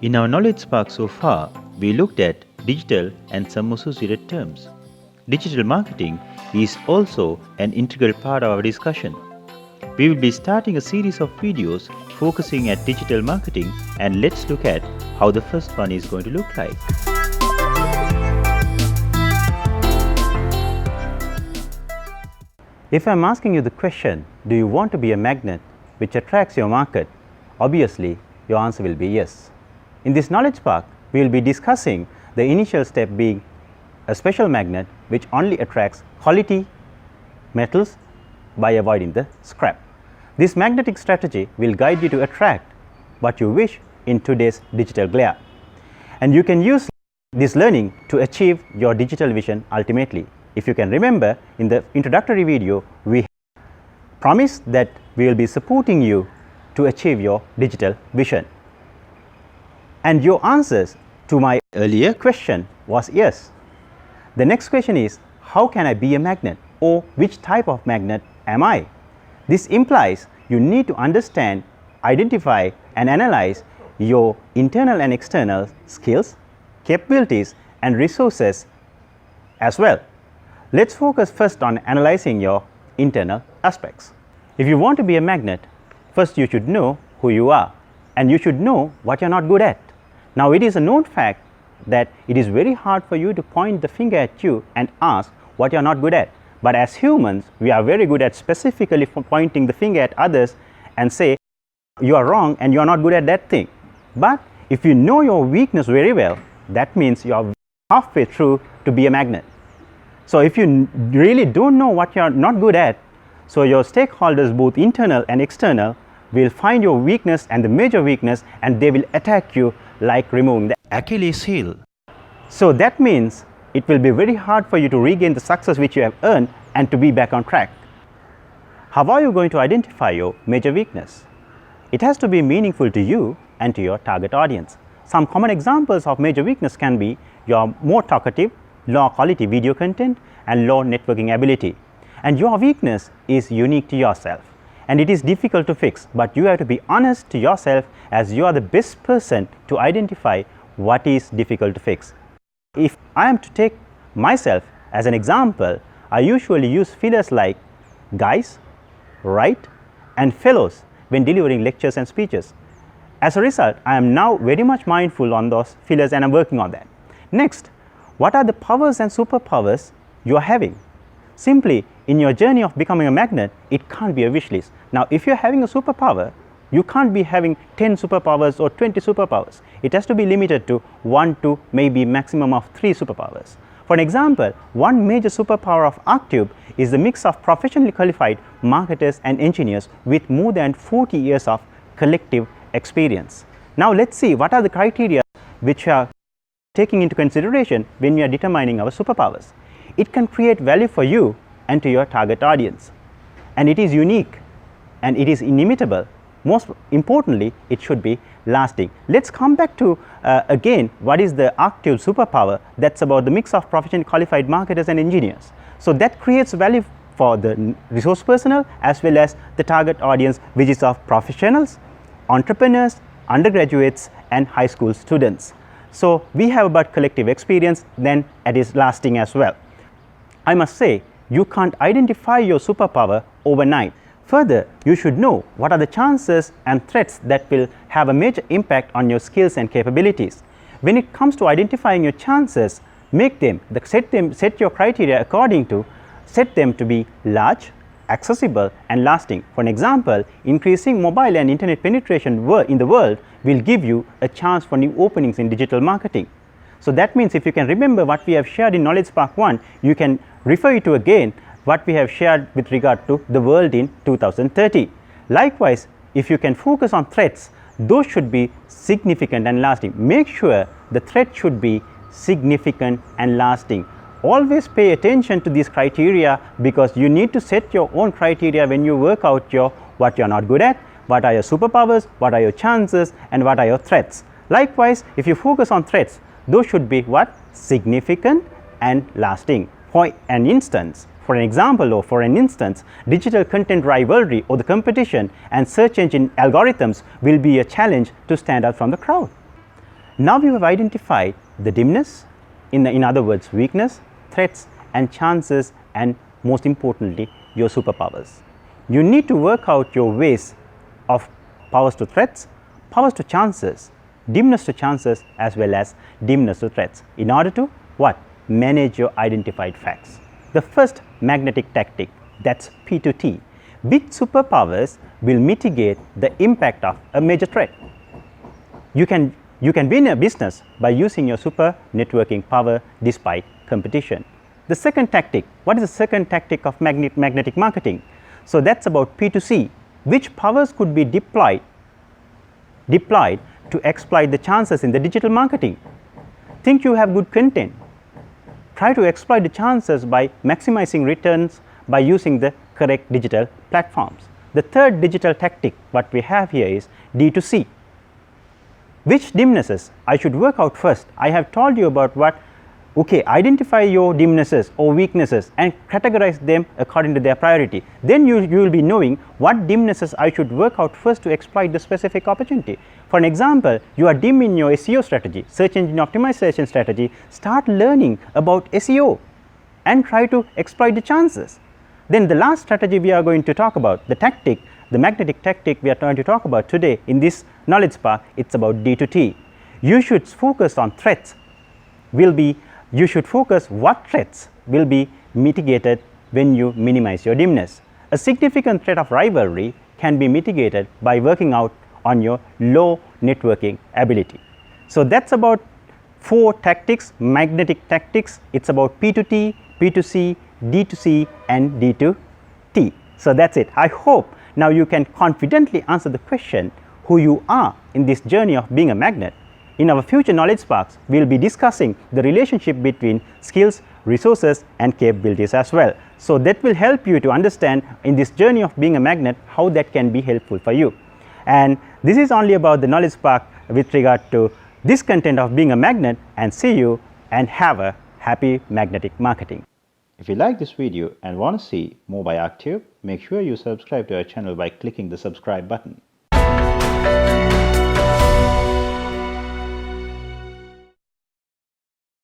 In our knowledge spark so far, we looked at digital and some associated terms. Digital marketing is also an integral part of our discussion. We will be starting a series of videos focusing at digital marketing, and let's look at how the first one is going to look like. If I'm asking you the question, do you want to be a magnet which attracts your market? Obviously, your answer will be yes. In this knowledge spark, we will be discussing the initial step being a special magnet which only attracts quality metals by avoiding the scrap. This magnetic strategy will guide you to attract what you wish in today's digital glare. And you can use this learning to achieve your digital vision ultimately. If you can remember, in the introductory video, we promised that we will be supporting you to achieve your digital vision. And your answers to my earlier question was yes. The next question is, how can I be a magnet, or which type of magnet am I? This implies you need to understand, identify and analyze your internal and external skills, capabilities and resources as well. Let's focus first on analyzing your internal aspects. If you want to be a magnet, first you should know who you are, and you should know what you're not good at. Now, it is a known fact that it is very hard for you to point the finger at you and ask what you're not good at. But as humans, we are very good at specifically pointing the finger at others and say, you are wrong and you are not good at that thing. But if you know your weakness very well, that means you are halfway through to be a magnet. So if you really don't know what you are not good at, so your stakeholders, both internal and external, will find your weakness and the major weakness, and they will attack you like removing the Achilles heel. So that means it will be very hard for you to regain the success which you have earned and to be back on track. How are you going to identify your major weakness? It has to be meaningful to you and to your target audience. Some common examples of major weakness can be you're more talkative, low quality video content and low networking ability. And your weakness is unique to yourself and it is difficult to fix, but you have to be honest to yourself, as you are the best person to identify what is difficult to fix. If I am to take myself as an example, I usually use fillers like guys, right and fellows when delivering lectures and speeches. As a result, I am now very much mindful on those fillers and I'm working on that. Next, what are the powers and superpowers you are having? Simply, in your journey of becoming a magnet, it can't be a wish list. Now, if you're having a superpower, you can't be having 10 superpowers or 20 superpowers. It has to be limited to 1 to maybe maximum of 3 superpowers. For an example, one major superpower of ArcTube is the mix of professionally qualified marketers and engineers with more than 40 years of collective experience. Now, let's see what are the criteria which are taking into consideration when we are determining our superpowers. It can create value for you and to your target audience, and it is unique and it is inimitable. Most importantly, it should be lasting. Let's come back to again what is the ArcTube superpower. That's about the mix of professionally qualified marketers and engineers. So that creates value for the resource personnel as well as the target audience, which is of professionals, entrepreneurs, undergraduates and high school students. So we have about collective experience, then it is lasting as well. I must say, you can't identify your superpower overnight. Further, you should know what are the chances and threats that will have a major impact on your skills and capabilities. When it comes to identifying your chances, set your criteria according to, set them to be large, accessible and lasting. For an example, increasing mobile and internet penetration in the world will give you a chance for new openings in digital marketing. So that means if you can remember what we have shared in Knowledge Spark 1, you can refer to again what we have shared with regard to the world in 2030. Likewise, if you can focus on threats, those should be significant and lasting. Make sure the threat should be significant and lasting. Always pay attention to these criteria, because you need to set your own criteria when you work out what you're not good at, what are your superpowers, what are your chances and what are your threats. Likewise, if you focus on threats, those should be what? Significant and lasting. For an example or for an instance, digital content rivalry or the competition and search engine algorithms will be a challenge to stand out from the crowd. Now we have identified the dimness, in other words weakness, threats and chances, and most importantly your superpowers. You need to work out your ways of powers to threats, powers to chances, dimness to chances as well as dimness to threats in order to what? Manage your identified facts. The first magnetic tactic, that's P to T. Which superpowers will mitigate the impact of a major threat? You can win a business by using your super networking power despite competition. The second tactic, what is the second tactic of magnetic marketing? So that's about P to C. Which powers could be deployed to exploit the chances in the digital marketing? Think you have good content. Try to exploit the chances by maximizing returns by using the correct digital platforms. The third digital tactic what we have here is D to C. Which dimnesses I should work out first? I have told you about identify your dimnesses or weaknesses and categorize them according to their priority. Then you will be knowing what dimnesses I should work out first to exploit the specific opportunity. For an example, you are dim in your SEO strategy, search engine optimization strategy. Start learning about SEO and try to exploit the chances. Then the last strategy we are going to talk about, the tactic, the magnetic tactic we are trying to talk about today in this knowledge spark, it's about D to T. You should focus on threats. You should focus what threats will be mitigated when you minimize your dimness. A significant threat of rivalry can be mitigated by working out on your low networking ability. So that's about 4 tactics, magnetic tactics. It's about P to T, P to C, D to C and D to T. So that's it. I hope now you can confidently answer the question who you are in this journey of being a magnet. In our future knowledge sparks, we will be discussing the relationship between skills, resources and capabilities as well. So that will help you to understand in this journey of being a magnet how that can be helpful for you. And this is only about the knowledge spark with regard to this content of being a magnet, and see you and have a happy magnetic marketing. If you like this video and want to see more by Arctube, make sure you subscribe to our channel by clicking the subscribe button.